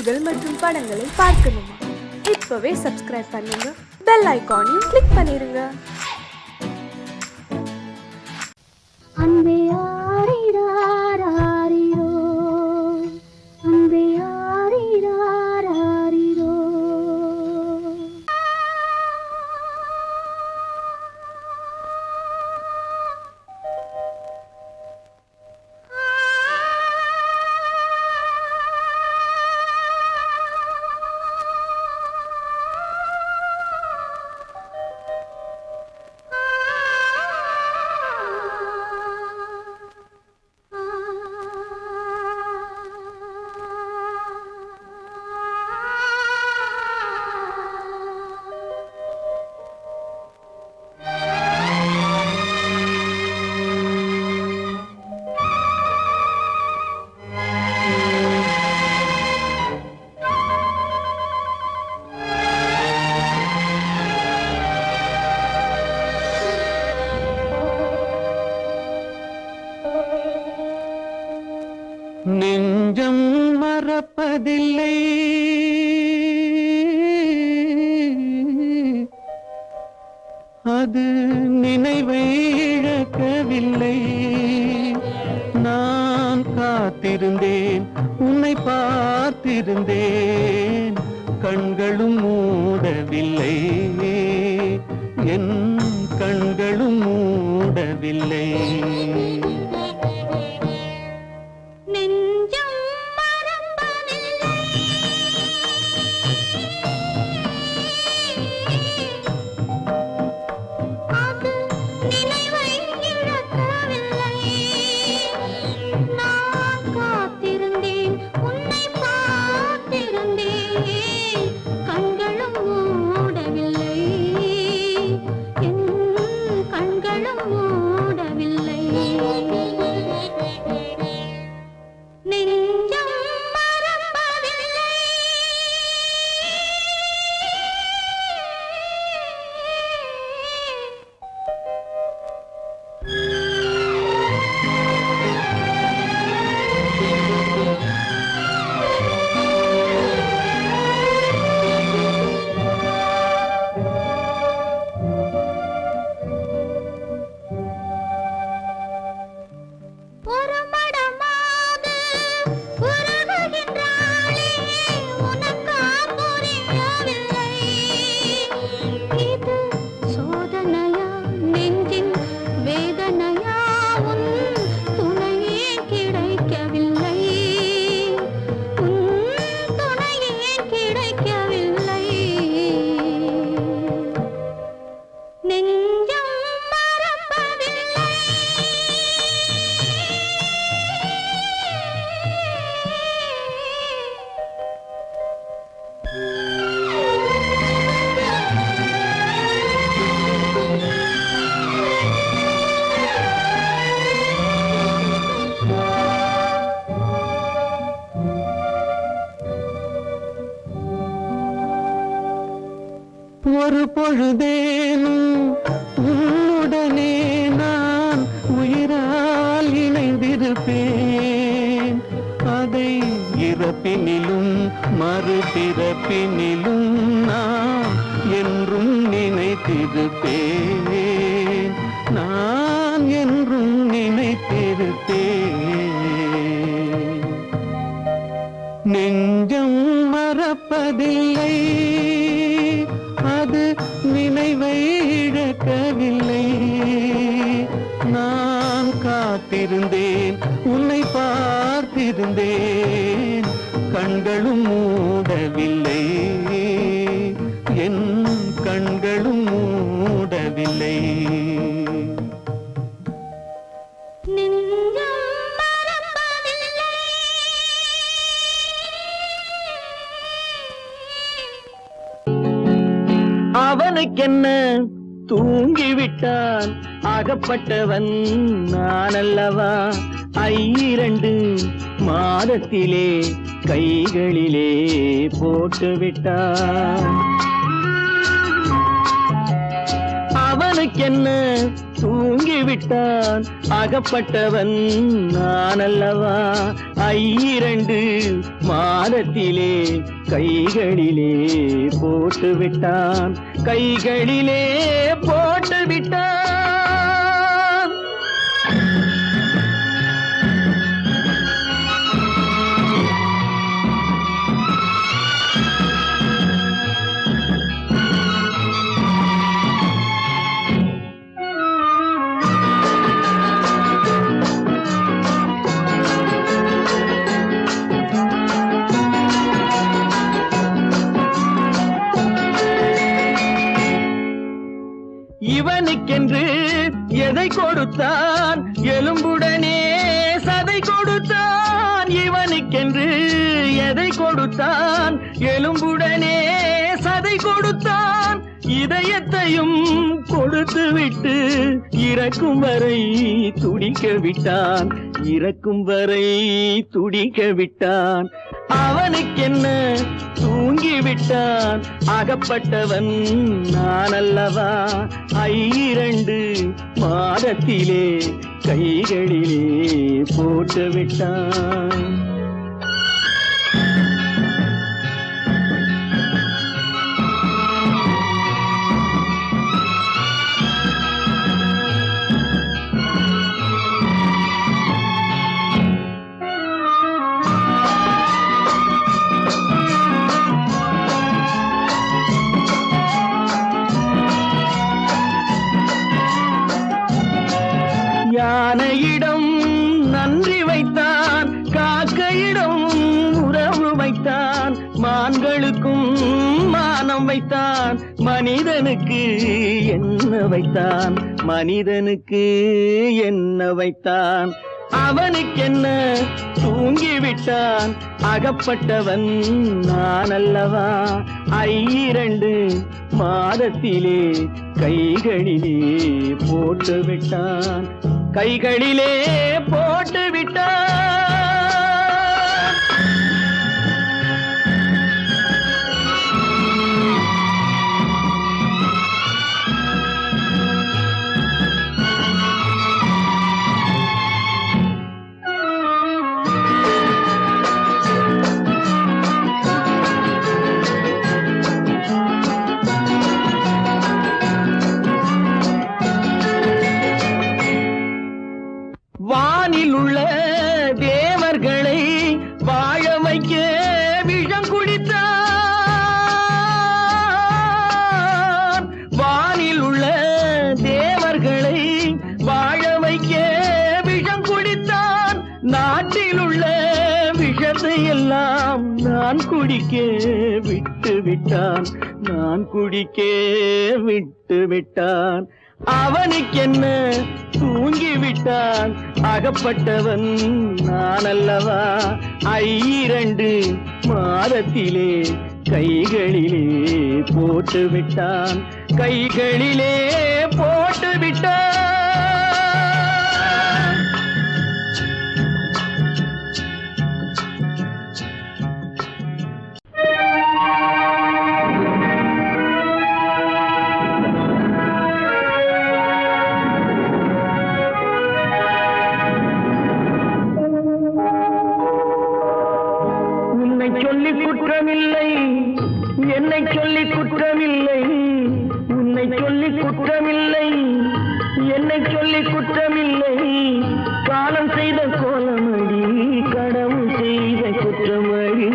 செய்திகள் மற்றும் படங்களை பார்க்கணுமா? இப்பவே சப்ஸ்கிரைப் பண்ணுங்க, பெல் ஐகானையும் கிளிக் பண்ணிருங்க. அன்பே ஆரிராரிரோ, அன்பே ஆரிராரிரோ. நெஞ்சம் மறப்பதில்லை, அது நினைவை இழக்கவில்லை. நான் காத்திருந்தேன், உன்னை பார்த்திருந்தேன், கண்களும் மூடவில்லை, என் கண்களும் மூடவில்லை. ஒரு பொழுதேனும் உன்னுடனே நான் உயிரால் இணைந்திருப்பேன். அதை இறப்பினிலும் மறுபிறப்பினிலும் நான் என்றும் நினைத்திருப்பேன், நான் என்றும் நினைத்திருப்பேன். நெஞ்சம் மறப்பதில்லை, அது நினைவை இழக்கவில்லை. நான் காத்திருந்தேன், உன்னை பார்த்திருந்தேன், கண்களும் மூடவில்லை, என் கண்களும் மூடவில்லை. அவனுக்கென்ன தூங்கிவிட்டான், அகப்பட்டவன் நான் அல்லவா. 2 மாதத்திலே கைகளிலே போட்டுவிட்டான். அவனுக்கென்ன தூங்கிவிட்டான் அகப்பட்டவன் நான் அல்லவா 2 மாதத்திலே கைகளிலே போட்டு விட்டான் கைகளிலே போட்டு விட்டான் இவனுக்கென்று எதை கொடுத்தான் எலும்புடனே சதை கொடுத்தான் இவனுக்கென்று எதை கொடுத்தான் எலும்புடனே சதை கொடுத்தான் இதயத்தையும் கொடுத்து விட்டு இறக்கும் வரை துடிக்க விட்டான் இறக்கும் வரை துடிக்க விட்டான் அவனுக்கென்ன தூங்கிவிட்டான் அகப்பட்டவன் நான் அல்லவா 2 மாதத்திலே கைகளிலே போட்டு விட்டான் யானையிடம் நன்றி வைத்தான் காக்கையிடம் உறவு வைத்தான் மான்களுக்கும் மானம் வைத்தான் மனிதனுக்கு என்ன வைத்தான் மனிதனுக்கு என்ன வைத்தான் அவனுக்கென்ன தூங்கிவிட்டான் அகப்பட்டவன் நான் அல்லவா 2 மாதத்திலே கைகளிலே போட்டு விட்டான் கைகளிலே போட்டு விட்டான் வானில் உள்ள தேவர்களை வாழ வைக்க விஷம் குடித்தான் வானில் உள்ள தேவர்களை வாழ வைக்க விஷம் குடித்தான் நாட்டில் உள்ள விஷத்தை எல்லாம் நான் குடிக்க விட்டு விட்டான் நான் குடிக்க விட்டு விட்டான் அவனுக்கென்ன தூங்கிவிட்டான் அகப்பட்டவன் நான் அல்லவா 2 மாதத்திலே கைகளிலே போட்டு விட்டான் கைகளிலே போட்டு விட்டான் சொல்லி குற்றமில்லை என்னை சொல்லி குற்றமில்லை உன்னை சொல்லி குற்றமில்லை என்னை சொல்லி குற்றமில்லை காலம் செய்த கோலமடி கடவுள் செய்த குற்றமடி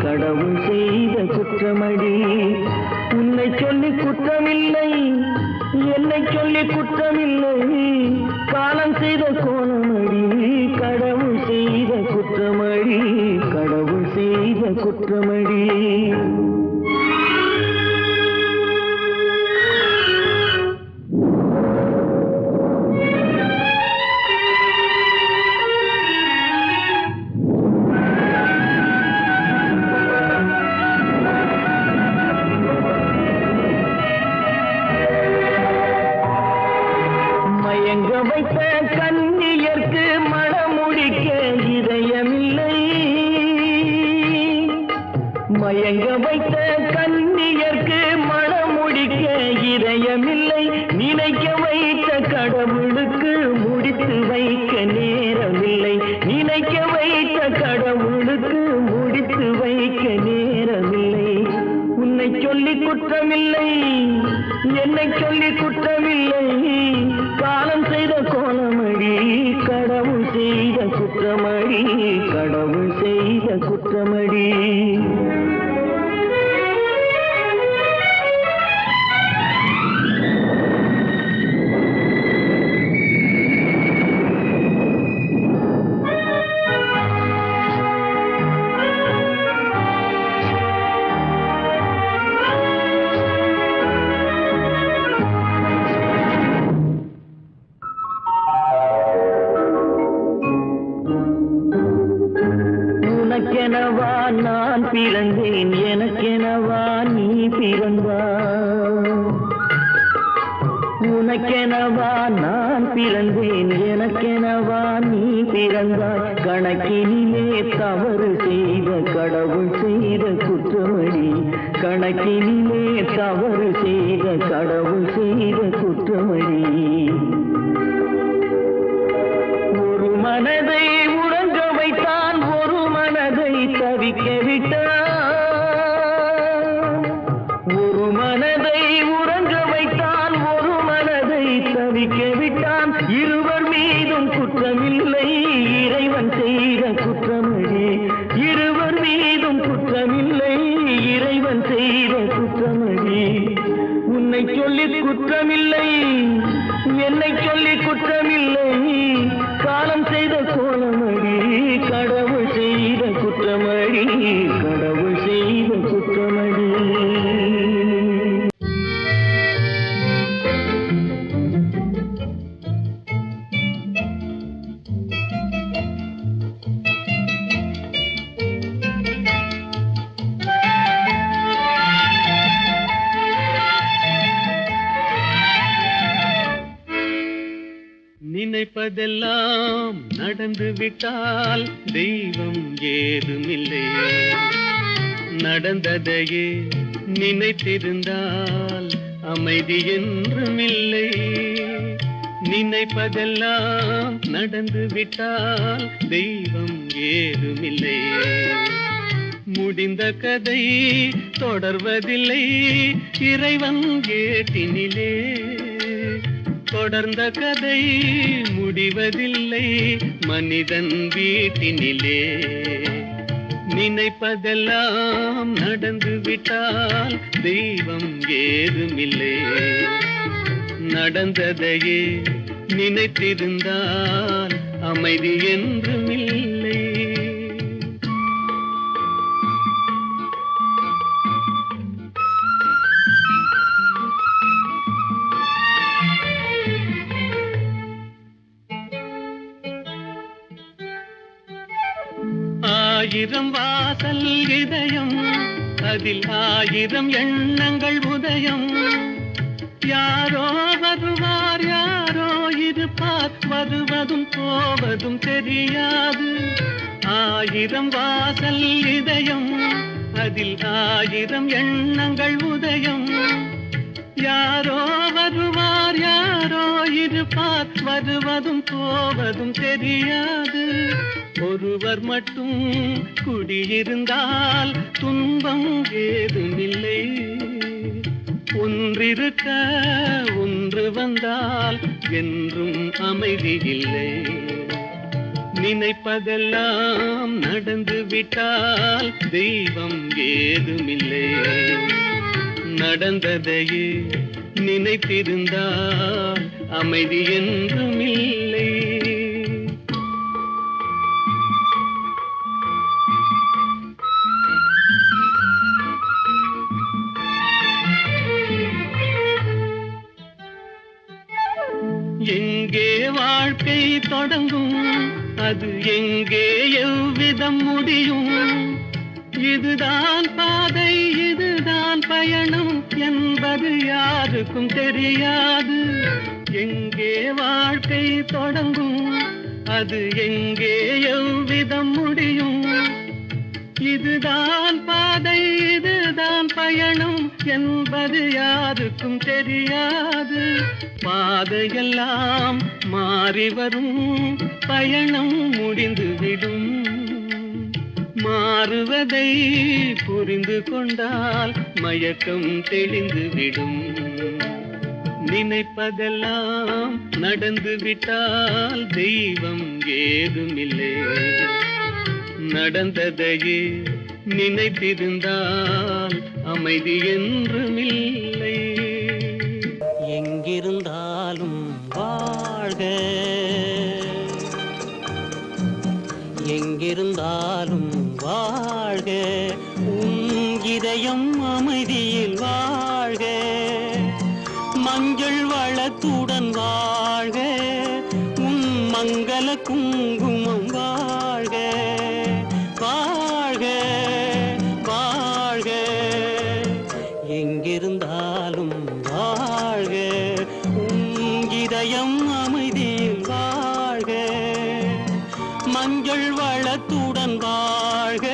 கடவுள் செய்த குற்றமடி உன்னை சொல்லி குற்றமில்லை என்னை சொல்லி குற்றமில்லை காலம் செய்த கோலமடி கடவுள் செய்த குற்றமடி கடவுள் செய்த குற்றமடி மயங்க வைத்த கன்னியர்க்கு மணமுடிக்க இதயமில்லை மயங்க வைத்த கன்னியர்க்கு மணமுடிக்க இதயமில்லை. நினைக்க வைத்த கடவுளுக்கு முடித்து வைக்க நேரமில்லை. நினைக்க வைத்த கடவுளுக்கு முடித்து வைக்க நேரமில்லை. உன்னை சொல்லி குற்றமில்லை, என்னை சொல்லி குற்றமில்லை. காலம் செய்த கோலமடி, கடவுள் செய்த குற்றமடி, கடவுள் செய்த குற்றமடி. உனக்கெனவா நான் பிறந்தேன், எனக்கெனவா நீ பிறந்தாய். உனக்கெனவா நான் பிறந்தேன், எனக்கெனவா நீ பிறந்தாய். கணக்கினிலே தவறு செய்த கடவுள் செய்த குற்றமடி, கணக்கினிலே தவறு செய்த கடவுள் செய்த குற்றமடி. ஒரு மனதை உறங்க வைத்தான், ஒரு மனதை தவிக்க விட்டான். ஒரு மனதை உறங்க வைத்தான், ஒரு மனதை தவிக்க விட்டான். இருவர் மீதும் குற்றமில்லை, இறைவன் செய்த குற்றமடி. இருவர் மீதும் குற்றமில்லை, இறைவன் செய்த குற்றமடி. உன்னை சொல்லி குற்றமில்லை, என்னை சொல்லி குற்றமில்லை. காலம் செய்த கோலமடி, கடவுள் செய்த குற்றமடி, கடவுள் செய்த குற்றமடி. நினைப்பதெல்லாம் நடந்து விட்டால் தெய்வம் ஏதுமில்லை. நடந்ததையே நினைத்திருந்தால் அமைதி என்றுமில்லை. நினைப்பதெல்லாம் நடந்து விட்டால் தெய்வம் ஏதுமில்லை. முடிந்த கதை தொடர்வதில்லை இறைவன் கேட்டினிலே. தொடர்ந்த கதை முடிவதில்லை மனிதன் வீட்டினிலே. நினைப்பதெல்லாம் நடந்து விட்டால் தெய்வம் ஏதுமில்லை. நடந்ததையே நினைத்திருந்தால் அமைதி என்றுமில்லை. ஆயிரம் வாசல் இதயம், அதில் ஆயிரம் எண்ணங்கள் உதயம். யாரோ வருவார், யாரோ இருப்பார், வருவதும் போவதும் தெரியாது. ஆயிரம் வாசல் இதயம், அதில் ஆயிரம் எண்ணங்கள் உதயம். யாரோ வருவார், யாரோ இருப்பார், வருவதும் போவதும் தெரியாது. ஒருவர் மட்டும் குடியிருந்தால் துன்பம் ஏதுமில்லை. ஒன்றிருக்க ஒன்று வந்தால் என்றும் அமைதி இல்லை. நினைப்பதெல்லாம் நடந்து விட்டால் தெய்வம் ஏதுமில்லை. நடந்ததையே நினைத்திருந்தால் அமைதி என்றுமில்லை. எங்கே வாழ்க்கை தொடங்கும், அது எங்கே எவ்விதம் முடியும்? இதுதான் பாதை, இதுதான் பயணம் என்பது யாருக்கும் தெரியாது. எங்கே வாழ்க்கை தொடங்கும், அது எங்கே எவ்விதம் முடியும்? இதுதான் பாதை, பயணம் என்பது யாருக்கும் தெரியாது. பாதையெல்லாம் மாறி வரும், பயணம் முடிந்துவிடும். மாறுவதை புரிந்து கொண்டால் மயக்கம் தெளிந்துவிடும். நினைப்பதெல்லாம் நடந்து விட்டால் தெய்வம் ஏதுமில்லை. நடந்ததையே நினைத்திருந்தால் அமைதி என்றுமில்லை. எங்கிருந்தாலும் வாழ்க, எங்கிருந்தாலும் வாழ்க, உன் இதயம் அமைதியில் வாழ்க. மஞ்சள் வளத்துடன் வாழ்க, உன் மங்கள குங்குமம் வாழ்க. வாழ்க வாழ்க, எங்கிருந்தாலும் வாழ்க, உன் இதயம் அமைதியில் வாழ்க. மஞ்சள் வளத்துடன் வாழ்க,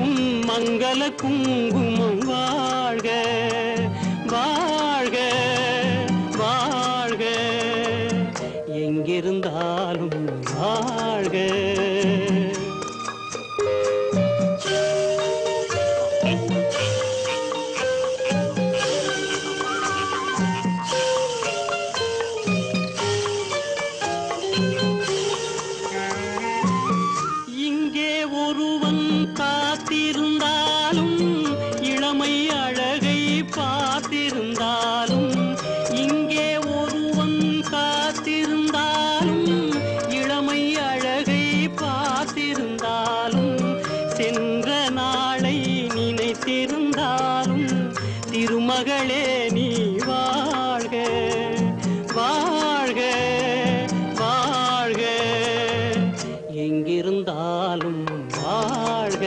உன் மங்கள குங்குமம் வாழ்க. வாழ்க வாழ்க, எங்கிருந்தாலும் வாழ்க. இங்கே ஒருவன் காத்திருந்தாலும், இளமை அழகை பார்த்திருந்தாலும், இங்கே ஒருவன் காத்திருந்தாலும், இளமை அழகை பார்த்திருந்தாலும், சென்ற நாளை நினைத்திருந்தாலும், திருமகளே நீ வாழ்க. வாழ்க வாழ்க, எங்கிருந்தாலும் வாழ்க.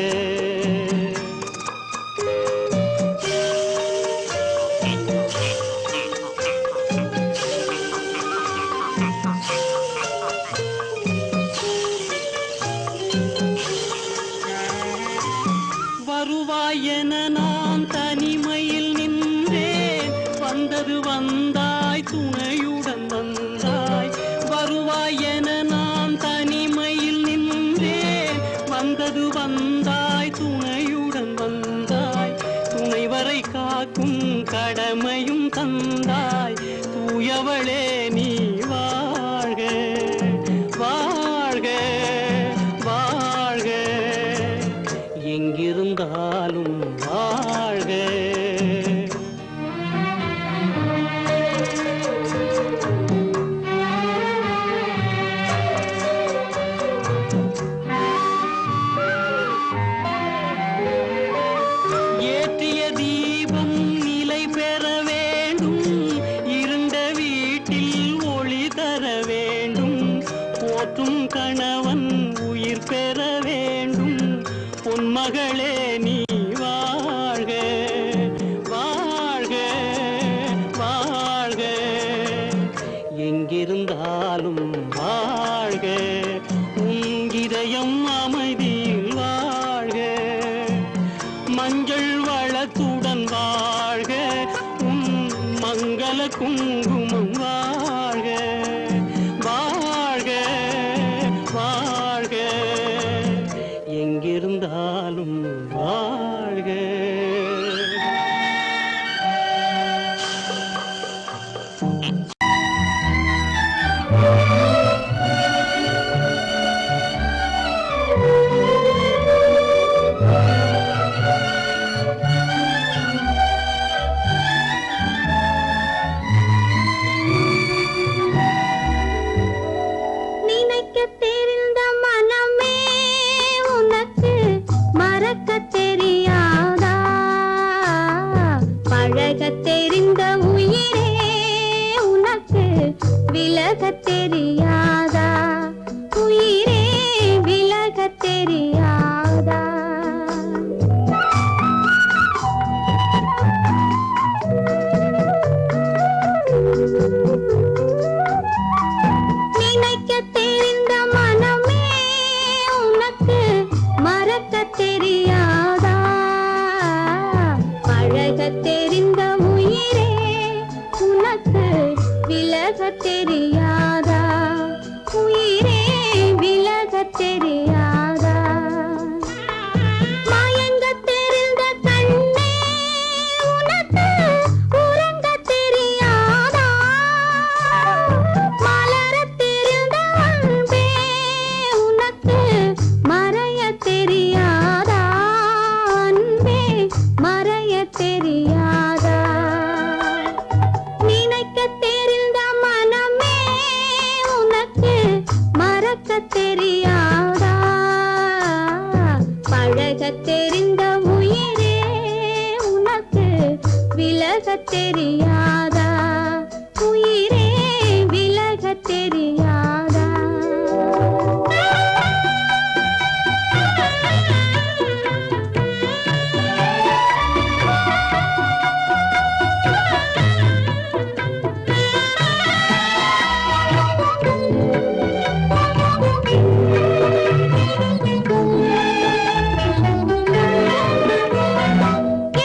வருவாயென நான் தனிமையில் நின்றேன், வந்தது வந்தாய் துணையுடன் வந்தாய். வருவாயென நான் தனிமையில் நின்றேன், வந்தது வந்தாய் துணையுடன் வந்தாய். துணைவரை காக்கும் கடமையும் தந்தாய், தூயவளே நீ வாழ்க. வாழ்க வாழ்க, எங்கிருந்தாலும் வாழ்க. ஏற்றிய தீபம் நிலை பெற வேண்டும், இருண்ட வீட்டில் ஒளி தர வேண்டும். போற்றும் கணவன் உயிர் பெற வேண்டும், பொன்மகளே நீ வாழ்க. வாழ்க வாழ்க, எங்கிருந்தாலும் வாழ்க. உன் இதயம் அமைதியில் வாழ்க. மஞ்சள் வளத்துடன் வாழ்க, உன் மங்கள குங்குமம் வாழ்க. வாழ்க வாழ்க, எங்கிருந்தாலும் வாழ்க. தெரியாதா உயிரே விலக தெரியாதா மயங்க தெரிந்த கண்ணே உனக்கு உறங்க தெரியாதா மலர தெரிந்த அன்பே உனக்கு மறைய தெரியாதா அன்பே மறைய தெரியாதா நினைக்க தெரிந்த மனமே உனக்கு மறக்க தெரியாதா பழக தெரிந்த உயிரே உனக்கு விலக தெரியாதா உயிரே விலக தெரியாதா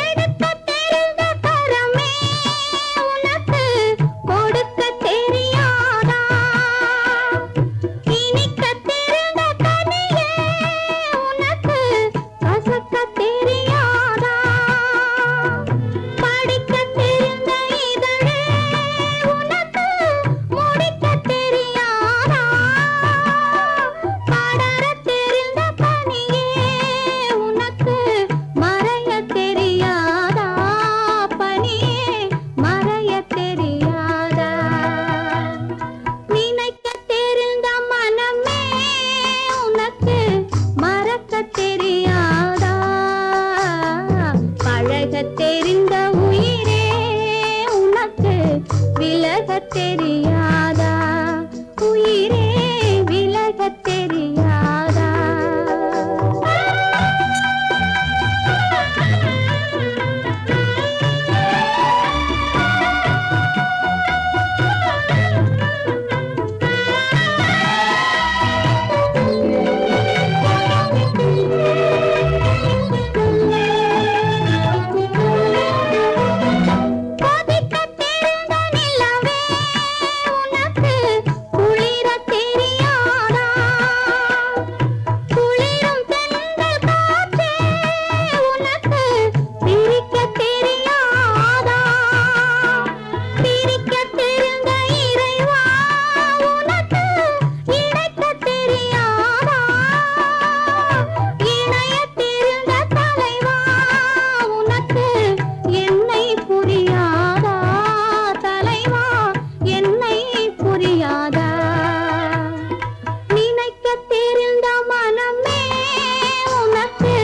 எடுக்க தெரிந்த கரமே உனக்கு கொடுக்க தெரியாதா இனிக்க தெரிந்த கனியே உனக்கு கசக்க தெரியாதா படிக்க தெரிந்த இதழே உனக்கு முடிக்க தெரியாதா படர தெரிந்த பனியே உனக்கு மறைய தெரியாதா பனியே மறைய தெரியாதா நினைக்க தெரிந்த மனமே உனக்கு மறக்க தெரியாதா பழக தெரிந்த உயிரே உனக்கு விலக தெரியாதா உயிரே விலக தெரியாதா கொதிக்க தெரிந்த நிலவே உனக்கு குளிர தெரியாதா குளிரும் தென்றல் காற்றே உனக்கு பிரிக்க தெரியாதா பிரிக்க தெரிந்த இறைவா உனக்கு இணைக்க தெரியாதா இணைய தெரிந்த தலைவா உனக்கு என்னை புரியாதா தலைவா என்னை புரியாதா நினைக்க தெரிந்த மனமே உனக்கு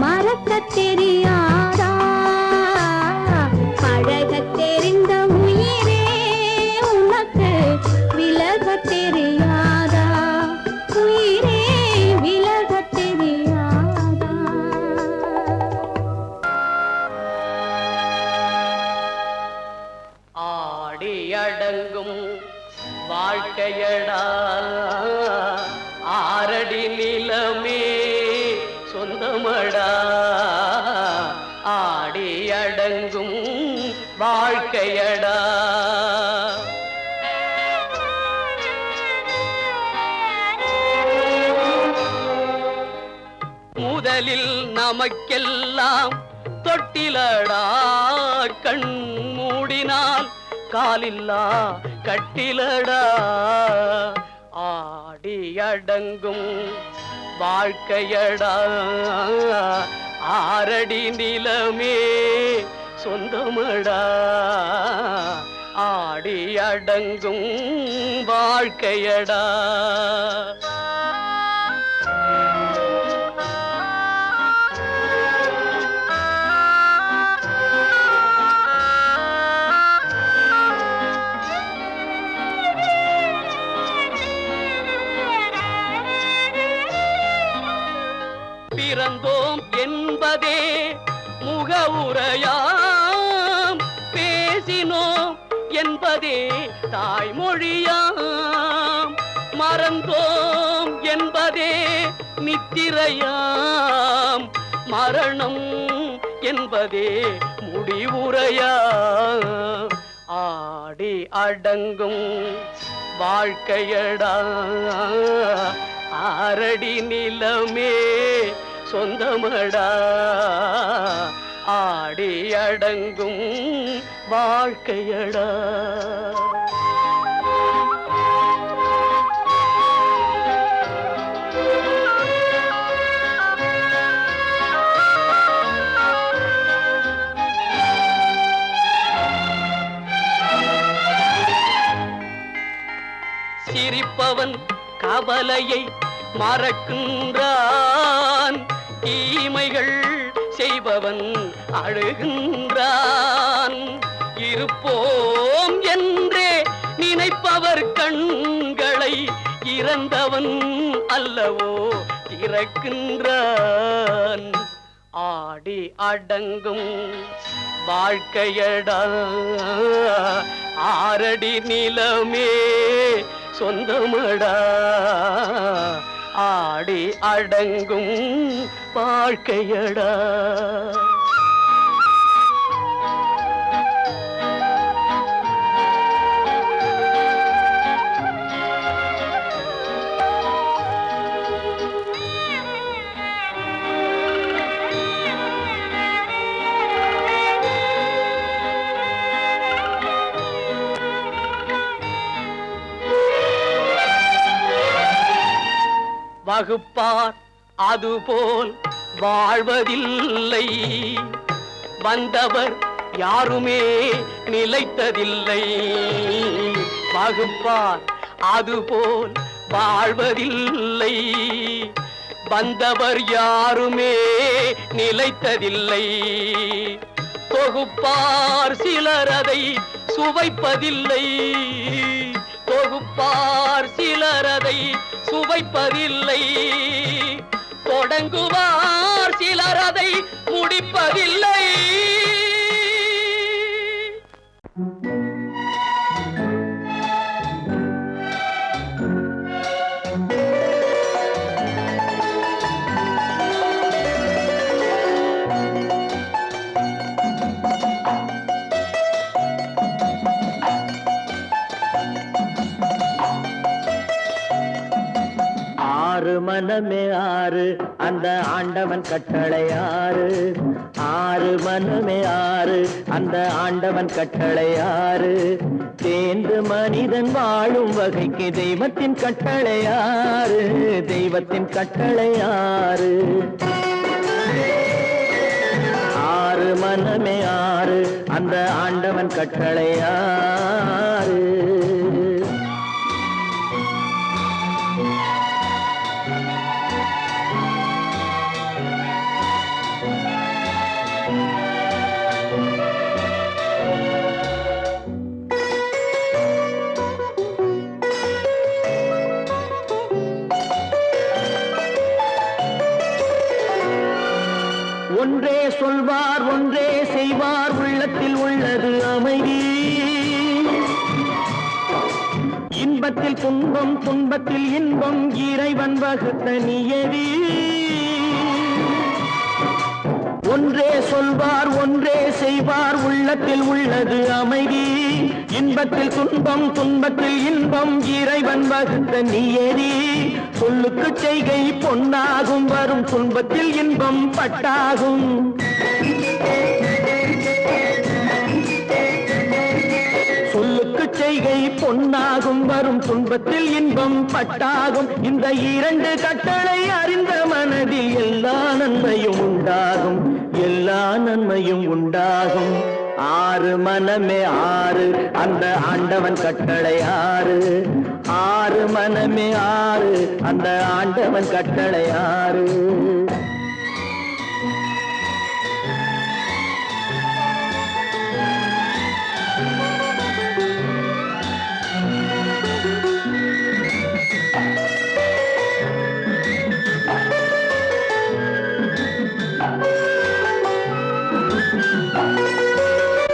மறக்க தெரியாதா பழக தெரிந்த உயிரே உனக்கு விலக தெரியாதா உயிரே விலக தெரியாதா ஆடியடங்கும் வாழ்க்கையடா ஆரடி நிலமே சொந்தமடா ஆடியடங்கும் வாழ்க்கையடா முதலில் நமக்கெல்லாம் தொட்டிலடா கண் மூடினால் காலில்லா கட்டிலடா ஆடியடங்கும் வாழ்க்கையடா ஆரடி நிலமே சொந்தமடா ஆடியடங்கும் வாழ்க்கையடா பிறந்தோம் என்பதே முகவுரையாம் பேசினோம் என்பதே தாய்மொழியாம் மறந்தோம் என்பதே நித்திரையாம் மரணம் என்பதே முடிவுரையாம் ஆடி அடங்கும் வாழ்க்கையடா ஆரடி நிலமே சொந்தமடா ஆடி அடங்கும் வாழ்க்கையடா. சிரிப்பவன் கவலையை மறக்கின்றான், தீமைகள் செய்பவன் அழுகின்றான். இருப்போம் என்றே நினைப்பவர் கண்களை இறந்தவன் அல்லவோ திறக்கின்றான். ஆடி அடங்கும் வாழ்க்கையடா ஆரடி நிலமே சொந்தமடா ஆடி அடங்கும் வாழ்க்கையடா. வகுப்பார் அதுபோல் வாழ்வதில்லை, வந்தவர் யாருமே நிலைத்ததில்லை. வகுப்பார் அதுபோல் வாழ்வதில்லை, வந்தவர் யாருமே நிலைத்ததில்லை. தொகுப்பார் சிலர் அதை சுவைப்பதில்லை, தொகுப்பார் சிலர் அதை சுவைப்பதில்லை. தொடங்குவார் சிலர் அதை முடிப்பதில்லை. ஆறு மனமே ஆறு அந்த ஆண்டவன் கட்டளை ஆறு, ஆறு மனமே ஆறு அந்த ஆண்டவன் கட்டளை ஆறு. தேர்ந்து மனிதன் வாழும் வகைக்கு தெய்வத்தின் கட்டளை ஆறு, தெய்வத்தின் கட்டளை ஆறு. ஆறு மனமே ஆறு அந்த ஆண்டவன் கட்டளை ஆறு. ஒன்றே சொல்வார் ஒன்றே செய்வார், உள்ளத்தில் உள்ளது அமைதி. இன்பத்தில் துன்பம் துன்பத்தில் இன்பம், இறைவன் வகுத்த நியதி. ஒன்றே சொல்வார் ஒன்றே செய்வார், உள்ளத்தில் உள்ளது அமைதி. இன்பத்தில் துன்பம் துன்பத்தில் இன்பம், இறைவன் வகுத்த நியதி. சொல்லுக்கு செய்கை பொன்னாகும், வரும் துன்பத்தில் இன்பம் பட்டாகும். சொல்லுக்கு செய்கை பொன்னாகும், வரும் துன்பத்தில் இன்பம் பட்டாகும். இந்த இரண்டு கட்டளை அறிந்த மனதில் எல்லா நன்மையும் உண்டாகும், எல்லா நன்மையும் உண்டாகும். ஆறு மனமே ஆறு அந்த ஆண்டவன் கட்டளை ஆறு, ஆறு மனமே ஆறு அந்த ஆண்டவன் கட்டளை ஆறு.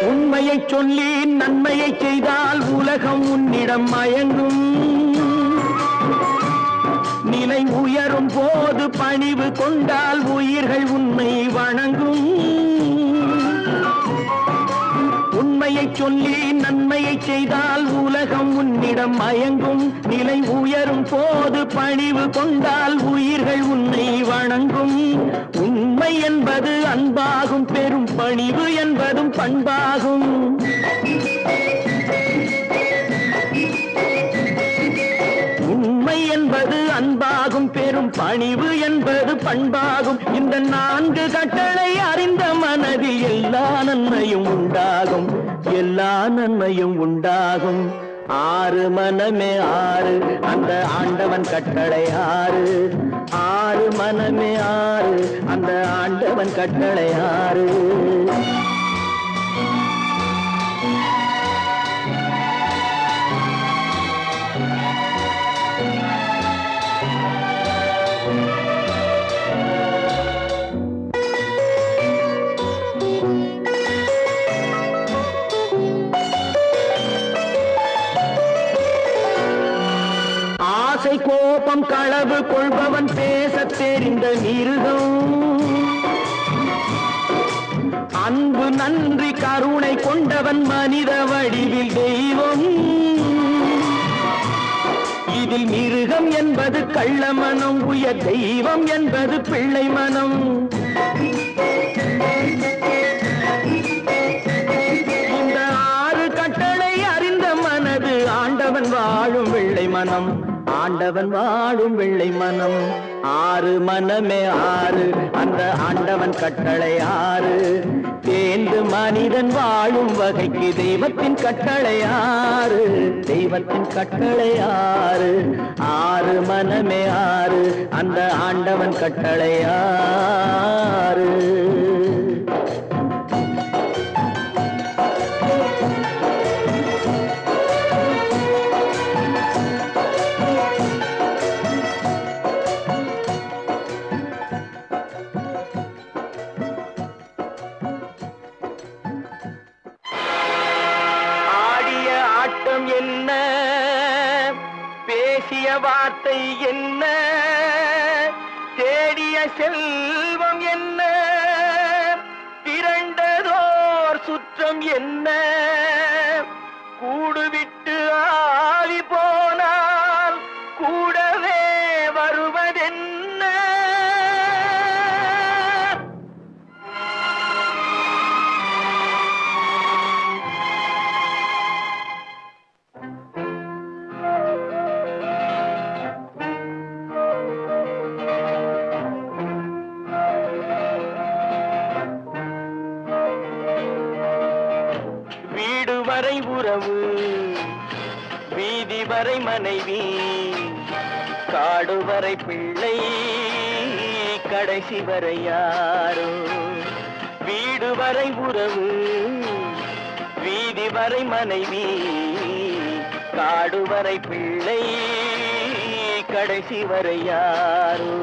உண்மையை சொல்லி நன்மையை செய்தால் உலகம் உன்னிடம் மயங்கும். நிலை உயரும் போது பணிவு கொண்டால் உயிர்கள் உன்னை வணங்கும். உண்மையை சொல்லி நன்மையை செய்தால் உலகம் உன்னிடம் மயங்கும். நிலை உயரும் போது பணிவு கொண்டால் உயிர்கள் உன்னை வணங்கும். உண்மை என்பது அன்பாகும், பெரும் பணிவு என்பதும் பண்பாகும். உண்மை என்பது அன்பாகும், பெரும் பணிவு என்பது பண்பாகும். இந்த 4 கட்டளை அறிந்த மனதில் எல்லா நன்மையும் உண்டாகும், எல்லா நன்மையும் உண்டாகும். 6 மனமே 6 அந்த ஆண்டவன் கட்டளை 6. 6 மனமே 6 அந்த ஆண்டவன் கட்டளை 6. ஆசை கோபம் களவு கொள்பவன் பேசத் தெரிந்த மிருகம். அன்பு நன்றி கருணை கொண்டவன் மனித வடிவில் தெய்வம். இதில் மிருகம் என்பது கள்ள மனம், உயர் தெய்வம் என்பது பிள்ளை மனம். இந்த 6 கட்டளை அறிந்த மனது ஆண்டவன் வாழும் வெள்ளை மனம், ஆண்டவன் வாழும் வெள்ளை மனம். 6 மனமே 6 அந்த ஆண்டவன் கட்டளை 6. தேர்ந்து மனிதன் வாழும் வகைக்கு தெய்வத்தின் கட்டளை 6, தெய்வத்தின் கட்டளை 6. 6 மனமே 6 அந்த ஆண்டவன் கட்டளை 6. என்ன பேசிய வார்த்தை என்ன, தேடிய செல்வம் என்ன, திரண்டதோர் சுற்றம் என்ன, கூடுவிட்டு ஆவி போனால் கூடவே வருவதென்ன. வரை உறவு, வீதி வரை மனைவி, காடு வரை பிள்ளை, கடைசி வரை யாரோ. வீடு வரை உறவு, வீதி வரை மனைவி, காடு வரை பிள்ளை, கடைசி வரை யாரோ.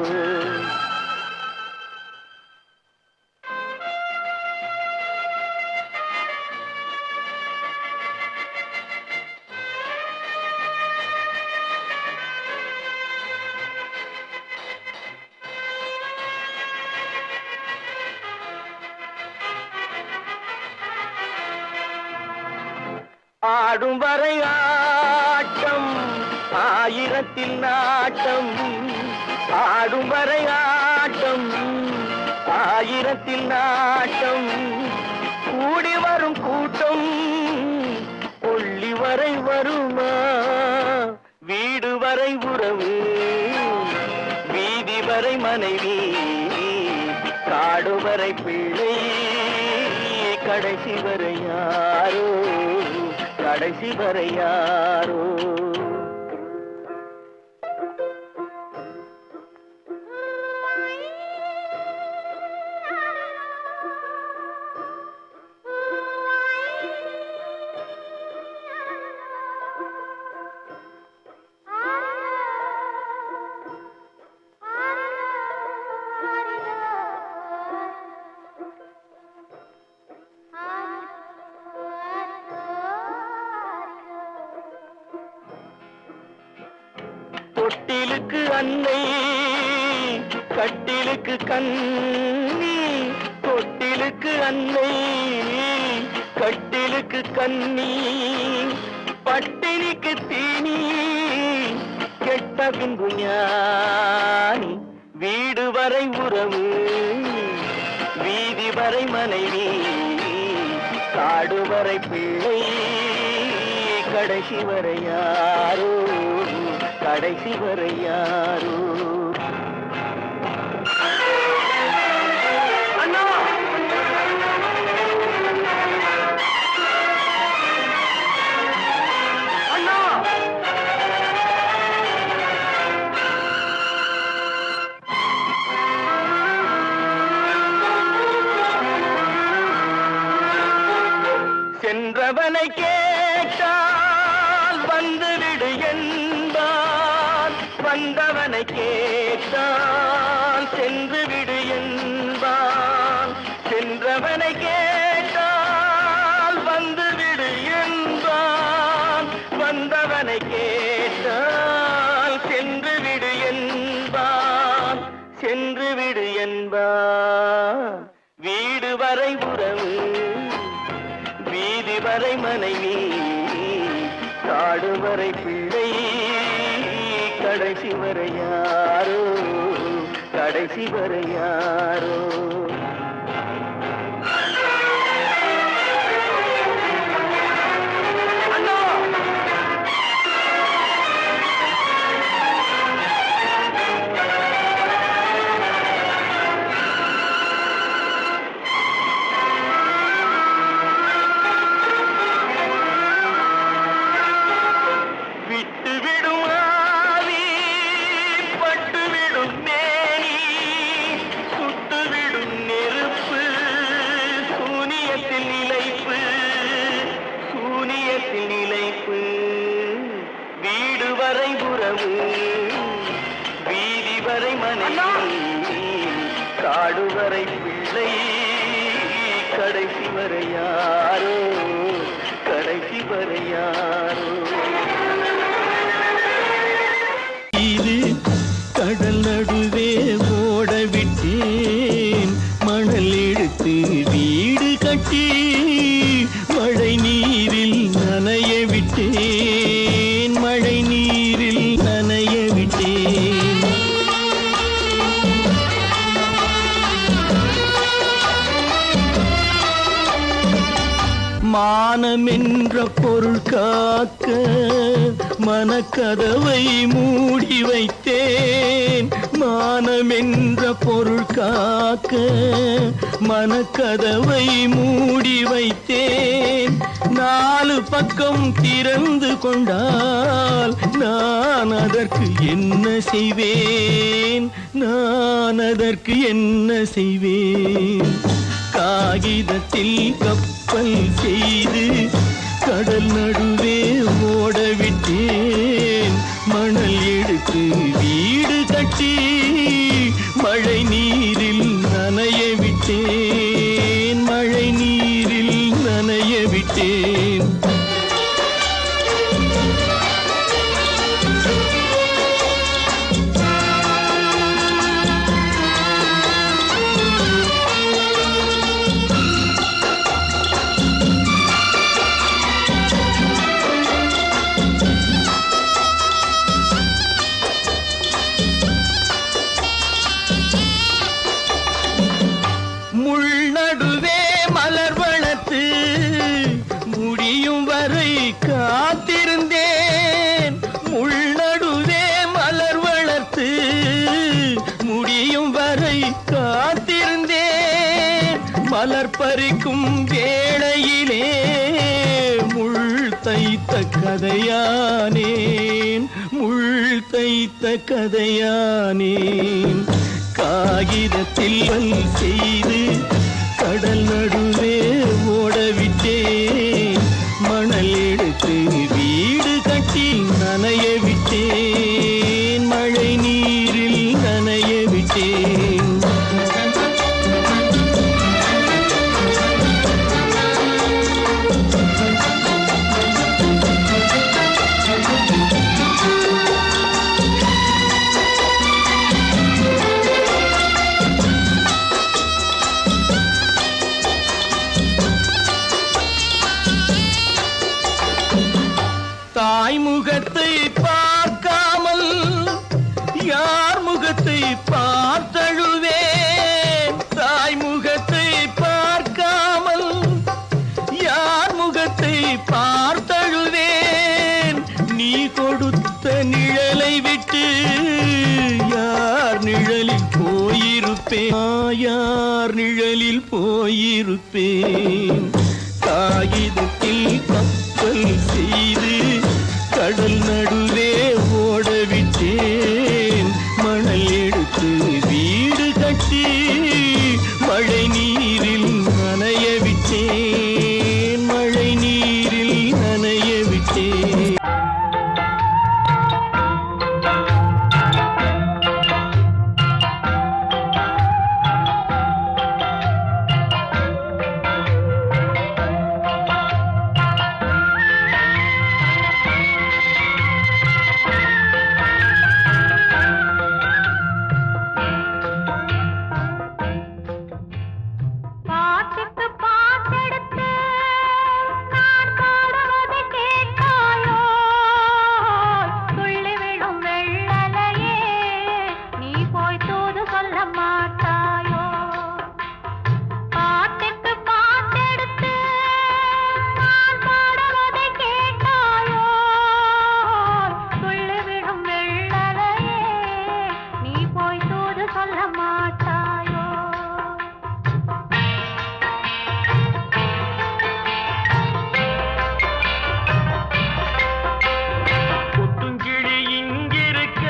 ஆடும் வரை ஆட்டம், ஆயிரத்தில் நாட்டம். ஆடும் வரை ஆட்டம், ஆயிரத்தில் நாட்டம். கூடி வரும் கூட்டம் கொள்ளி வரை வருமா. வீடு வரை உறவு, வீதி வரை மனைவி, காடு வரை பிள்ளை, கடைசி வரை யாரோ, கடைசி வரை யாரோ. தொட்டிலுக்கு அன்னை, கட்டிலுக்கு கண்ணி. தொட்டிலுக்கு அன்னை, கட்டிலுக்கு கண்ணி பட்டினிக்கு தீனி கெட்ட பின்பு ஞானி வீடு வரை உறவு வீதி வரை மனைவி காடு வரை பிள்ளை கடைசி வரை யாரோ கடைசி வரை யாரோ அண்ணா அண்ணா சென்றவனை கேட்டால் வந்துவிடு என்பான் வந்தவனை கேட்டால் சென்று விடு என்பான் சென்றவனை கேட்டால் வந்துவிடு என்பான் வந்தவனை கேட்டால் சென்று விடு என்பான் சென்று விடு என்பான் வீடு வரை உறவு வீதி வரை மனைவி காடு வரை பிள்ளை கடைசி வரை யாரோ கடைசி வரை யாரோ அண்ணா விட்டுவிடும் ஆவி பட்டுவிடும் மேனி சுட்டுவிடும் நெருப்பு சூனியத்தில் நிலைப்பு சூனியத்தில் நிலைப்பு வீடு வரை உறவு வீதி வரை மனைவி காடு வரை பிள்ளை கடைசி வரை யாரோ கடைசி வரை யாரோ கடல் நடுவே ஓட விட்டேன் மணல் எடுத்து வீடு கட்டி மழை நீரில் நனைய விட்டேன் மழை நீரில் நனைய விட்டேன் மானம் என்ற பொருள் காக்க மனக்கதவை மூடி வைத்தேன் மானம் என்ற பொருள் காக்க மனக்கதவை மூடி வைத்தேன் நாலு பக்கம் திறந்து கொண்டால் நான் அதற்கு என்ன செய்வேன் நான் அதற்கு என்ன செய்வேன் காகிதத்தில் கப்பல் செய்து கடல் நடுவே ஓட விட்டேன் மணல் எடுத்து வீடு கட்டி மழை நீரில் நனைய விட்டேன் மழை நீரில் நனைய விட்டேன் முள்நடுவே மலர் வளர்த்து முடியும் வரை காத்திருந்தேன் முள்நடுவே மலர் வளர்த்து முடியும் வரை காத்திருந்தேன் மலர் பறிக்கும் வேளையிலே முள் தைத்த கதையானேன் முள் தைத்த கதையானேன் காகிதத்தில் செய்து கடல் நடுவே ஓடவிட்டேன் மணல் எடுத்து வீடு கட்டி நனைய விட்டேன் மழை நீரில் நனைய விட்டேன் இருப்பேன் யார் நிழலில் போயிருப்பேன் காகிதத்தில் கப்பல் செய்து கடல் நடுவே ஓடவிட்டேன் மணல் எடுத்து வீடு கட்டி மழை நீரில் நனைய விட்டேன் மழை நீரில் நனைய விட்டேன் பாட்டுக்கு பாட்டெடுத்து நான் பாடுவதை கேட்காயோ துள்ளி விழும் வெள்ளலையே நீ போய் தூது சொல்ல மாட்டாயோ பாட்டுக்கு பாட்டெடுத்து நான் பாடுவதை கேட்காயோ துள்ளி விழும் வெள்ளலையே நீ போய் தூது சொல்ல மாட்டாயோ கொத்துங்கிளி இங்கிருக்க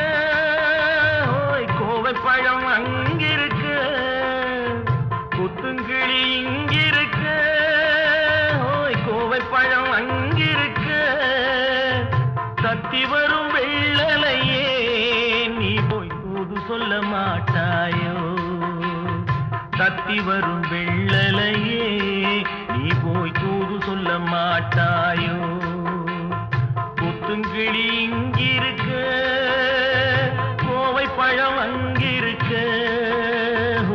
ஓய் கோவை பழம் அங்கிருக்க கொத்துங்கிளி இங்கிருக்க ஓய் கோவை பழம் அங்கிருக்க தத்தி வரும் வெள்ளலையே நீ போய் தூது சொல்ல மாட்டாயோ தத்தி வரும் வெள்ளலையே நீ போய் தூது சொல்ல மாட்டாயோ கொத்துங்கிளி இங்கிருக்க கோவை பழம் அங்கிருக்க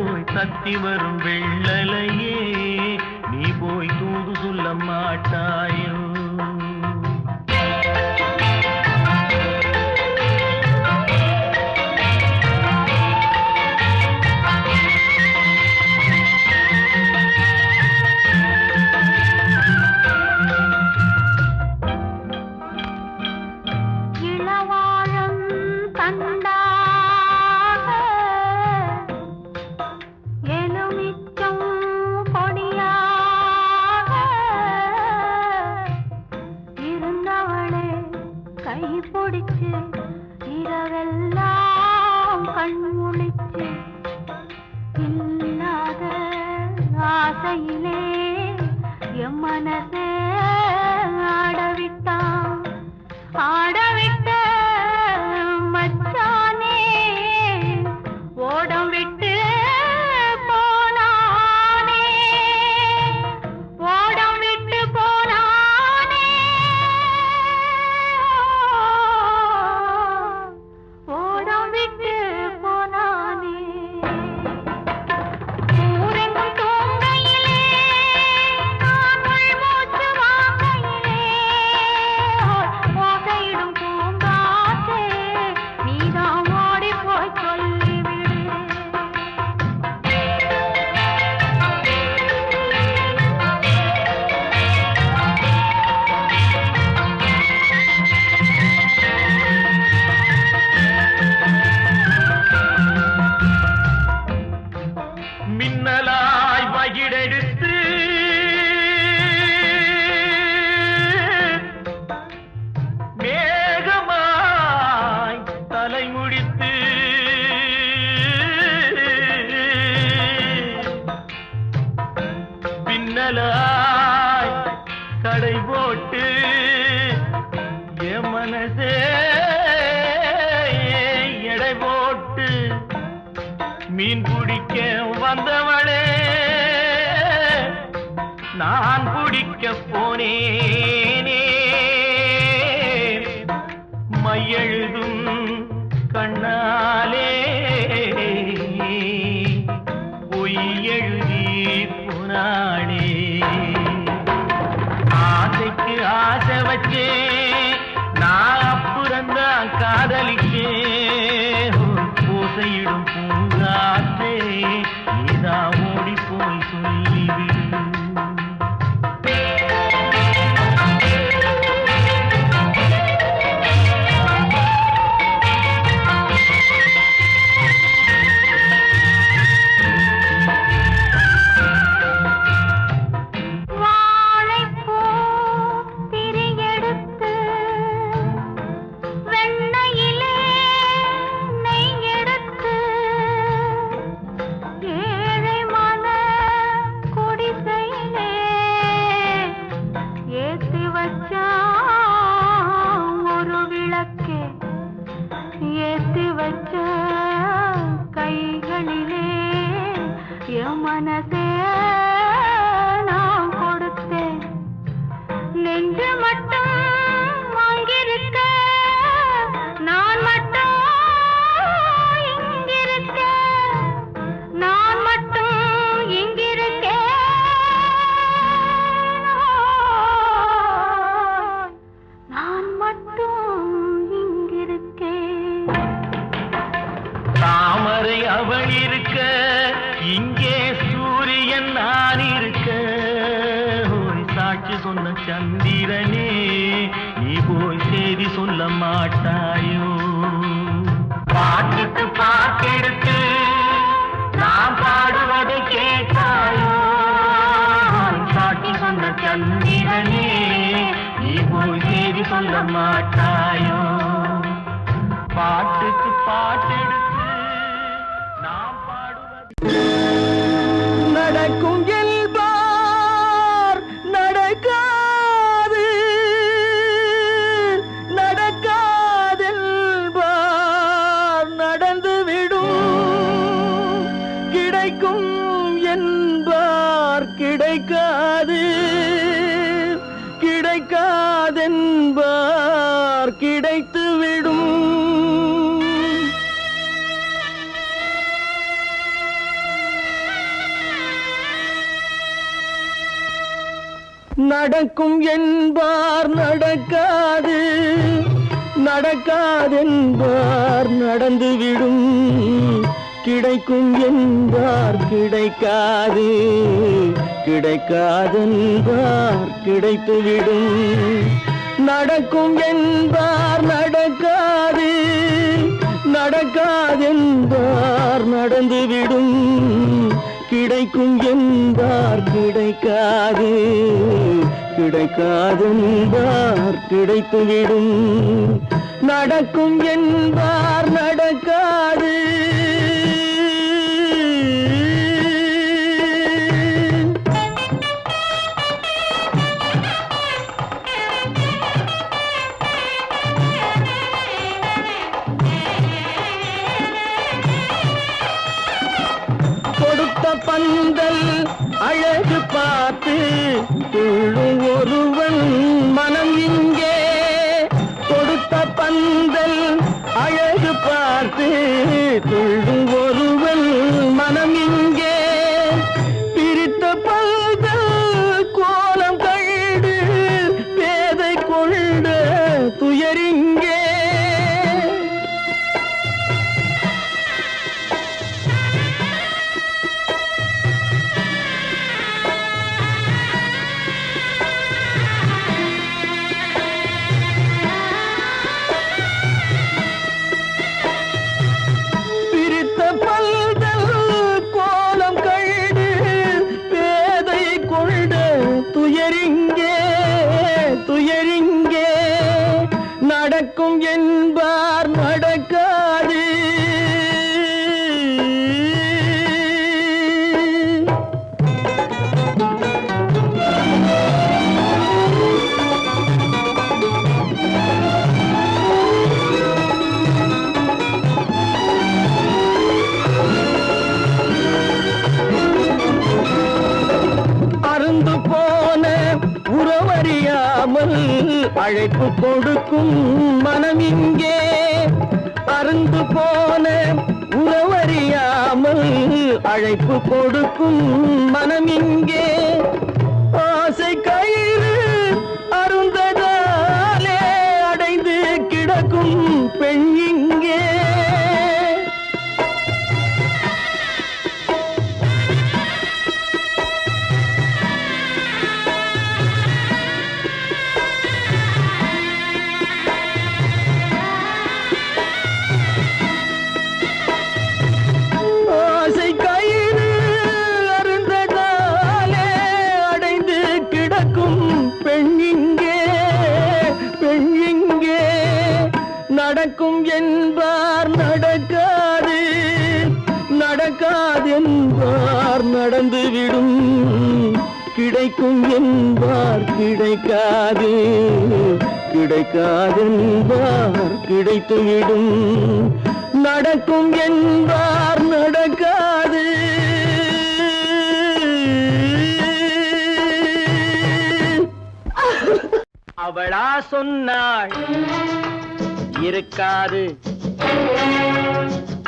ஓய் தத்தி வரும் வெள்ளலையே நீ போய் தூது சொல்ல மாட்டாயோ இளவாழம் தண்டாக எலுமிச்சம் கொடியாக இருந்தவளே கை பிடிச்சு இரவெல்லாம் கண் முழிச்சு இல்லாத ஆசையிலே என் மனசே ஆடவிட்டான் ஆடவிட்ட மச்சானே ஓடம் விட்டு போனானே ஓடம் விட்டு போனானே ஓடம் விட்டு போனானே ஊரெங்கும் தூங்கையிலே நான் உள்மூச்சு வாங்கையிலே ஓசையிடும் பூங்காற்றே நீதான் ஓடி போய் சொல்லிவிடு மின்னலாய் வகிடெடுத்து மேகமாய் தலைமுடித்து பின்னலாய் கடை போட்டு என் மனசே எடை போட்டு மீன் பிடிக்க வந்தவளே நான் பிடிக்க போனேனே மையெழுதும் கண்ணாலே பொய் எழுதி போனாளே ஆசைக்கு ஆசை வச்சே நான் அப்புறந்தான் காதலிக்கே ஓசையிடும் பூங்காற்றே நீதான் ஓடி போய் சொல்லிவிடு சந்திரனே நீ போய் செய்தி சொல்ல மாட்டாயோ பாட்டுக்கு பாட்டெடுத்து நான் பாடுவதை கேட்டாயோ சாட்சி சொன்ன சந்திரனே நீ போய் செய்தி சொல்ல மாட்டாயோ பாட்டுக்கு பாட்டெடுத்து நான் பாடுவது நடக்கும் என்பார் நடக்காது நடக்காதென்பார் நடந்துவிடும் கிடைக்கும் என்பார் கிடைக்காது கிடைக்காதென்பார் கிடைத்துவிடும் நடக்கும் என்பார் நடக்காது நடக்காதென்பார் நடந்துவிடும் கிடைக்கும் என்பார் கிடைக்காது கிடைக்காதென்பார் கிடைத்துவிடும் நடக்கும் என்பார் நடக்காது நடக்காதென்பார் நடந்துவிடும் கிடைக்கும் என்பார் கிடைக்காது கிடைக்காதென்பார் கிடைத்துவிடும் நடக்கும் என்பார் நடக்காது பந்தல் அழகு பார்த்து துள்ளும் ஒருவன் மனம் இங்கே கொடுத்த பந்தல் அழகு பார்த்து துள்ளும் ஒருவன் மனம் இங்கே பிரித்த பந்தல் கோலம் கண்டு பேதை கொண்ட துயரிங்கே துயரிங்கே நடக்கும் என்பார் நடக்காது அருந்து போன உறவறியாமல் அழைப்பு கொடுக்கும் மனம் இங்கே அருந்து போன உறவறியாமல் அழைப்பு கொடுக்கும் மனம் இங்கே ஆசை கயிறு அருந்ததாலே அடைந்து கிடக்கும் பெண் இங்கே நடக்கும் என்பார் நடக்காது நடக்காதென்பார் நடந்துவிடும் கிடைக்கும் என்பார் கிடைக்காது கிடைக்காதென்பார் கிடைத்துவிடும் நடக்கும் என்பார் நடக்காது அவளா சொன்னாள் இருக்காது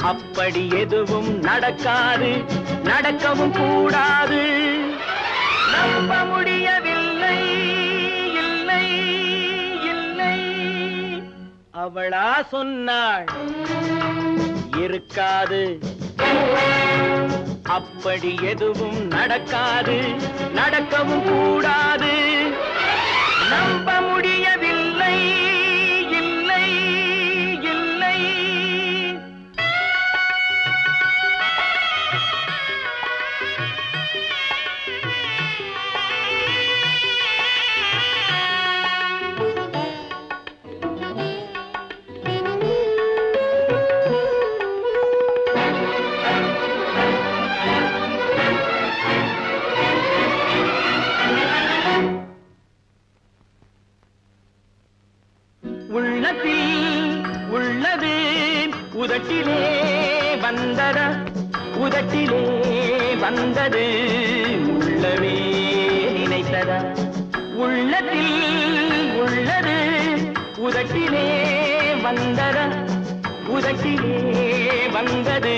அப்படி எதுவும் நடக்காது நடக்கவும் கூடாது நம்ப முடியவில்லை இல்லை இல்லை அவளா சொன்னாள் இருக்காது அப்படி எதுவும் நடக்காது நடக்கவும் கூடாது உள்ளத்தில் உள்ளது உதட்டிலே வந்ததா உதட்டிலே வந்தது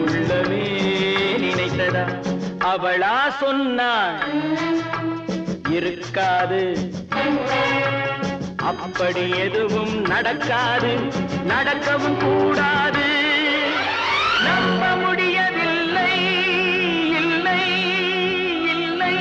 உள்ளமே நினைத்ததா அவளா சொன்னாள் இருக்காது அப்படி எதுவும் நடக்காது நடக்கவும் கூடாது நம்ப முடியவில்லை இல்லை இல்லை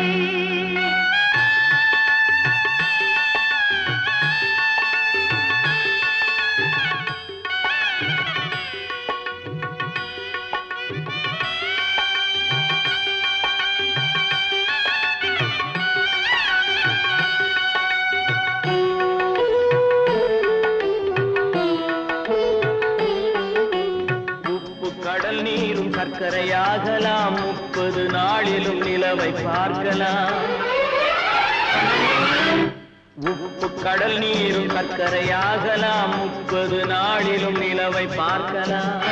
கடல் நீரும் சர்க்கரையாகலாம் 30 நாளிலும் நிலவை பார்க்கலாம் உப்பு கடல் நீரும் சர்க்கரையாகலாம் 30 நாளிலும் நிலவை பார்க்கலாம்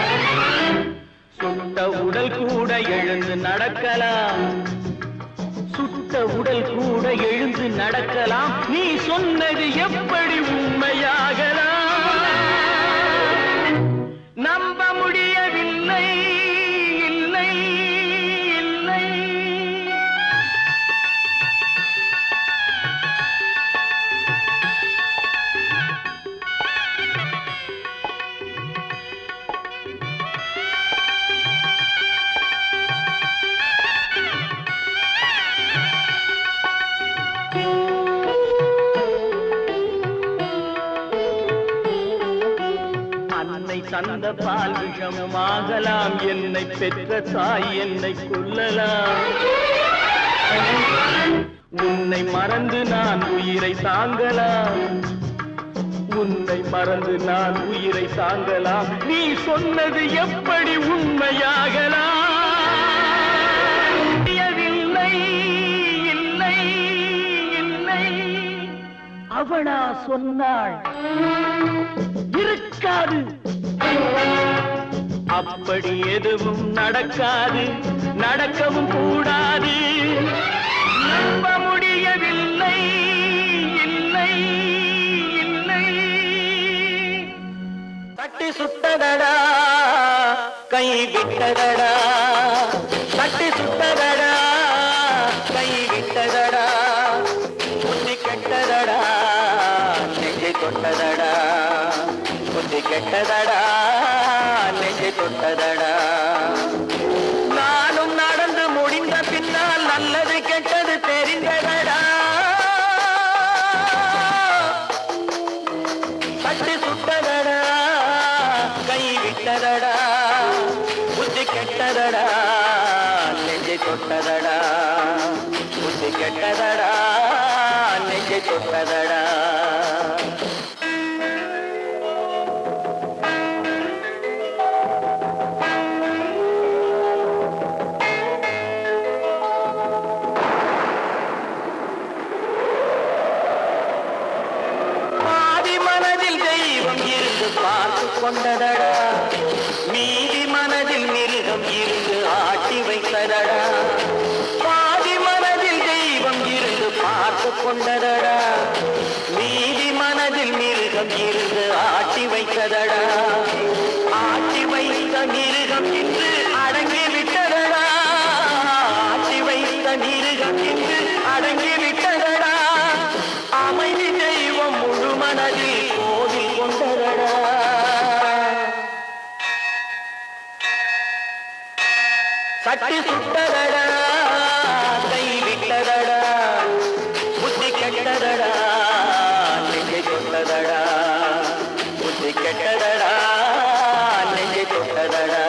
சுட்ட உடல் கூட எழுந்து நடக்கலாம் சுட்ட உடல் கூட எழுந்து நடக்கலாம் நீ சொன்னது எப்படி உண்மையாகலாம் நம்ப முடியவில்லை இல்லை இல்லை அன்னை தந்த பால் விஷமாகலாம் என்னை பெற்ற தாய் என்னை கொல்லலாம் உன்னை மறந்து நான் உயிரை தாங்கலாம் உன்னை மறந்து நான் உயிரை தாங்கலாம் நீ சொன்னது எப்படி உண்மையாகலாம் இல்லை இல்லை இல்லை அவளா சொன்னாள் இருக்காது அப்படி எதுவும் நடக்காது நடக்கவும் கூடாது நம்ப முடியவில்லை இல்லை இல்லை தட்டி சுட்டதடா கை விட்டதடா தட்டி சுட்டதடா கை விட்டதடா புத்தி கெட்டதடா நெஞ்சை தொட்டதடா புத்தி கெட்டதடா நெஞ்சை தொட்டதடா நானும் நடந்து முடிந்த பின்னால் நல்லது கெட்டது தெரிந்ததடா தட்டி சுட்டதடா கை விட்டதடா புத்தி கெட்டதடா நெஞ்சை தொட்டதடா புத்தி கெட்டதடா நெஞ்சை தொட்டதடா பார்த்து கொண்டதடா மீதி மனதில் மிருகம் இருந்து ஆட்டி வைத்ததடா பாதி மனதில் தெய்வம் இருந்து பார்த்து கொண்டதடா மீதி மனதில் மிருகம் இருந்து ஆட்டி வைத்ததடா ஆட்டி வைத்த மிருகம் இன்று அடங்கி விட்டதடா ஆட்டி வைத்த மிருகம் இன்று அடங்கி விட்டதடா அமைதி தெய்வம் முழு மனதில் கோவில் கொண்டதடா சட்டி சுட்டதடா கை விட்டதடா புத்தி கெட்டதடா நெஞ்சை தொட்டதடா புத்தி கெட்டதடா நெஞ்சை தொட்டதடா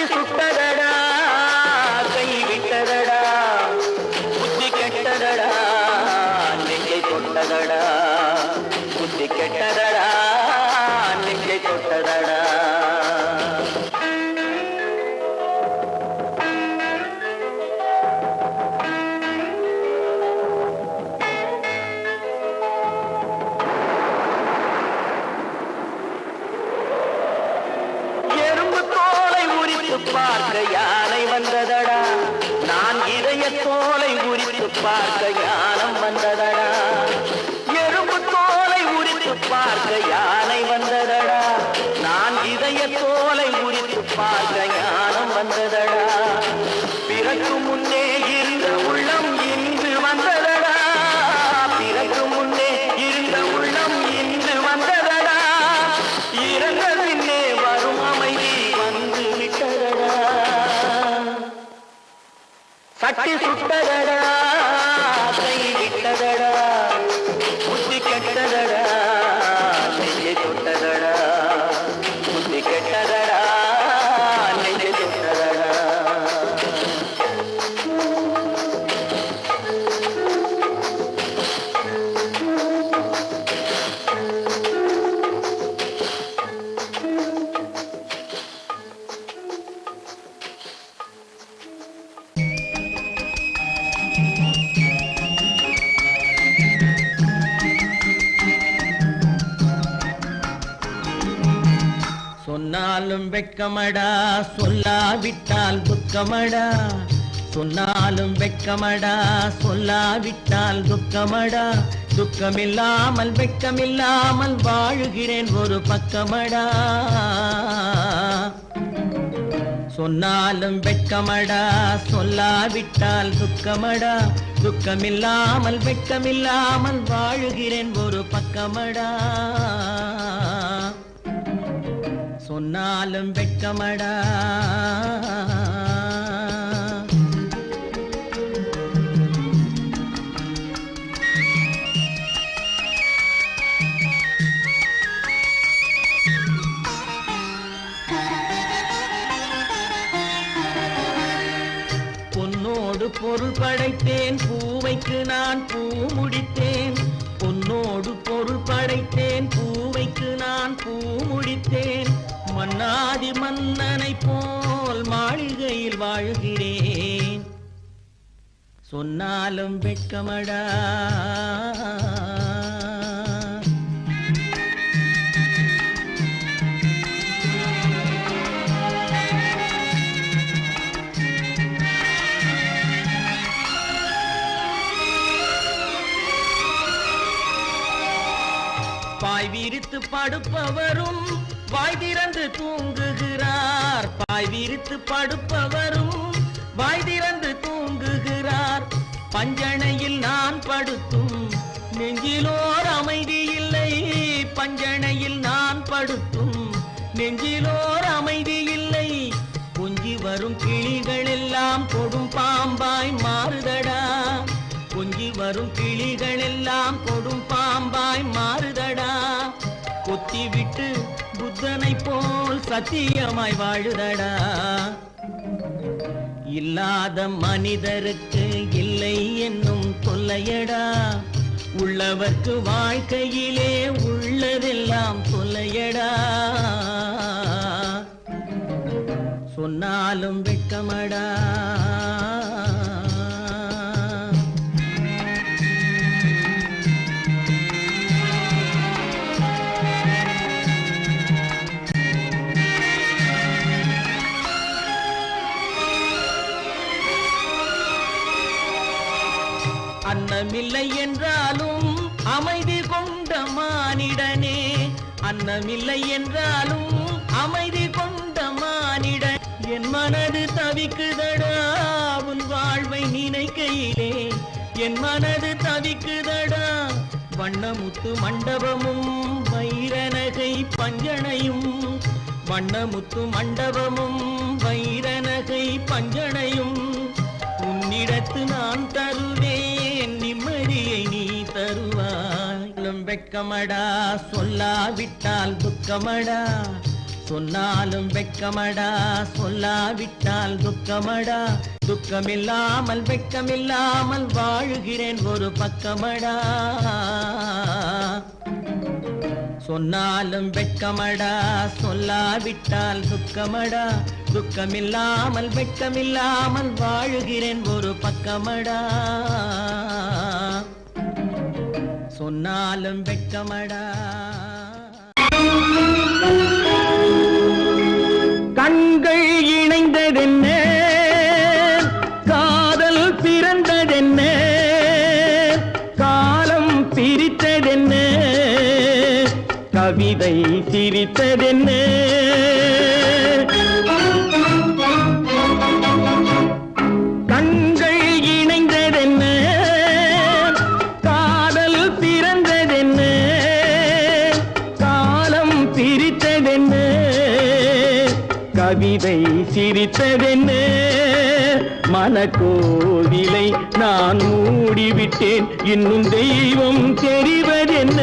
சுட்டதடா கை விட்டதடா புத்தி கெட்டதடா நெஞ்சை தொட்டதடா புத்தி கெட்டதடா நெஞ்சை தொட்டதடா பார்க்க யானை வந்ததடா நான் இதய தோலை உரித்து பார்க்க ஞானம் வந்ததடா எறும்பு தோலை உரித்து பார்க்க யானை வந்ததடா நான் இதய தோலை உரித்து பார்க்க ஞானம் வந்ததடா பிறகு முன்னே இருந்த உள்ளம் இன்று வந்ததடா பிறகு முன்னே இருந்த உள்ளம் இன்று வந்ததடா இறந்த பின்னே வரும் அமைதி வந்து விட்டதடா சட்டி சுட்டதடா கை விட்டதடா புத்தி கெட்டதடா நெஞ்சை தொட்டதடா புத்தி கெட்டதடா நெஞ்சை தொட்டதடா சொன்னாலும் வெட்கமடா சொல்லாவிட்டால் துக்கமடா சொன்னாலும் வெட்கமடா சொல்லாவிட்டால் துக்கமடா துக்கமில்லாமல் வெட்கமில்லாமல் வாழுகிறேன் ஒரு பக்கமடா சொன்னாலும் வெட்கமடா சொல்லாவிட்டால் துக்கமடா துக்கமில்லாமல் வெட்கமில்லாமல் வாழுகிறேன் ஒரு பக்கமடா சொன்னாலும் வெட்கமடா பொன்னோடு பொருள் படைத்தேன் பூவைக்கு நான் பூ முடித்தேன் பொன்னோடு பொருள் படைத்தேன் பூவைக்கு நான் பூ முடித்தேன் மன்னாதி மன்னனை போல் மாளிகையில் வாழுகிறேன் சொன்னாலும் வெட்கமடா பாய் விரித்து படுப்பவரும் வாய் திறந்து தூங்குகிறார் பாய் விரித்து படுப்பவரும் வாய் திறந்து தூங்குகிறார் பஞ்சணையில் நான் படுத்தும் நெஞ்சிலோர் அமைதி இல்லை பஞ்சணையில் நான் படுத்தும் நெஞ்சிலோர் அமைதி இல்லை கொஞ்சி வரும் கிளிகள் எல்லாம் கொடும் பாம்பாய் மாறுதடா கொஞ்சி வரும் கிளிகள் எல்லாம் கொடும் பாம்பாய் மாறுதடா கொத்தி விட்டு புத்தனை போல் சத்தியமாய் வாழுதடா இல்லாத மனிதருக்கு இல்லை என்னும் தொல்லையடா உள்ளவர்க்கு வாழ்க்கையிலே உள்ளதெல்லாம் தொல்லையடா சொன்னாலும் வெட்கமடா அன்னமில்லை என்றாலும் அமைதி கொண்ட மானிடனே அன்னமில்லை என்றாலும் அமைதி கொண்ட மானிடன் என் மனது தவிக்குதடா உன் வாழ்வை நினைக்கையிலே என் மனது தவிக்குதடா வண்ணமுத்து மண்டபமும் வைரநகை பஞ்சணையும் வண்ணமுத்து மண்டபமும் வைரநகை பஞ்சணையும் உன்னிடத்து நான் தருவேன் நிம்மதியை நீ தருவாய் வெட்கமடா சொல்லாவிட்டால் துக்கமடா சொன்னாலும் வெட்கமடா சொல்லாவிட்டால் துக்கமடா துக்கமில்லாமல் வெட்கமில்லாமல் வாழுகிறேன் ஒரு பக்கமடா சொன்னாலும் வெட்கமடா சொல்லாவிட்டால் துக்கமடா துக்கமில்லாமல் வெட்கமில்லாமல் வாழுகிறேன் ஒரு பக்கமடா சொன்னாலும் வெட்கமடா கண்கள் இணைந்ததென்ன காதல் பிறந்ததென்ன காலம் பிரித்ததென்ன கவிதை சிரித்ததென்ன கண்கள் இணைந்ததென்ன காதல் பிறந்ததென்ன காலம் பிரித்ததென்ன கவிதை சிரித்ததென்ன மனக்கோவிலை நான் மூடிவிட்டேன் இன்னும் தெய்வம் தெரிவதென்ன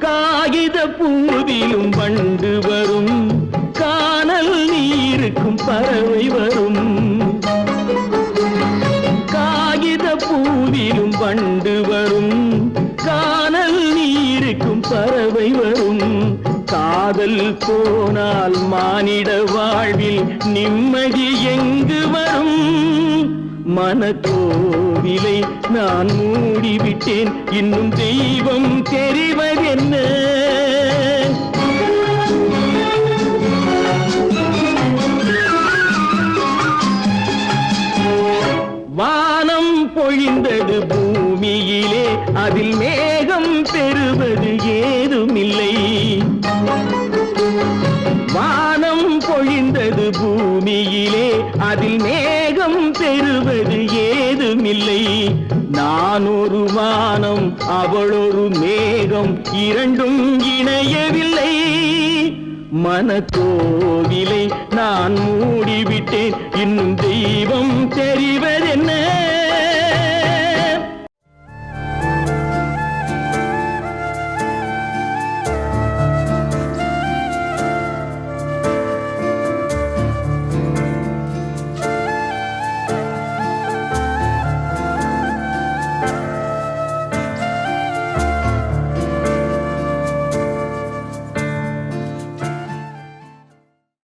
காகித பூவிலும் வண்டு வரும் கானல் நீருக்கும் பறவை வரும் காகித பூவிலும் வண்டு வரும் கானல் நீருக்கும் பறவை வரும் காதல் போனால் மானிட வாழ்வில் நிம்மதி எங்கு வரும் மனக்கோவிலை நான் மூடிவிட்டேன் இன்னும் தெய்வம் தெரிவதென்ன வானம் பொழிந்தது பூமியிலே அதில் மேகம் பெறுவது ஏதுமில்லை வானம் பொழிந்தது பூமியிலே அதில் மேகம் பெறுவது ஏதுமில்லை நான் ஒரு வானம் அவளொரு மேகம் இரண்டும் இணையவில்லை மனக்கோவிலை நான் மூடிவிட்டேன் இன்னும் தெய்வம் தெரிவதென்ன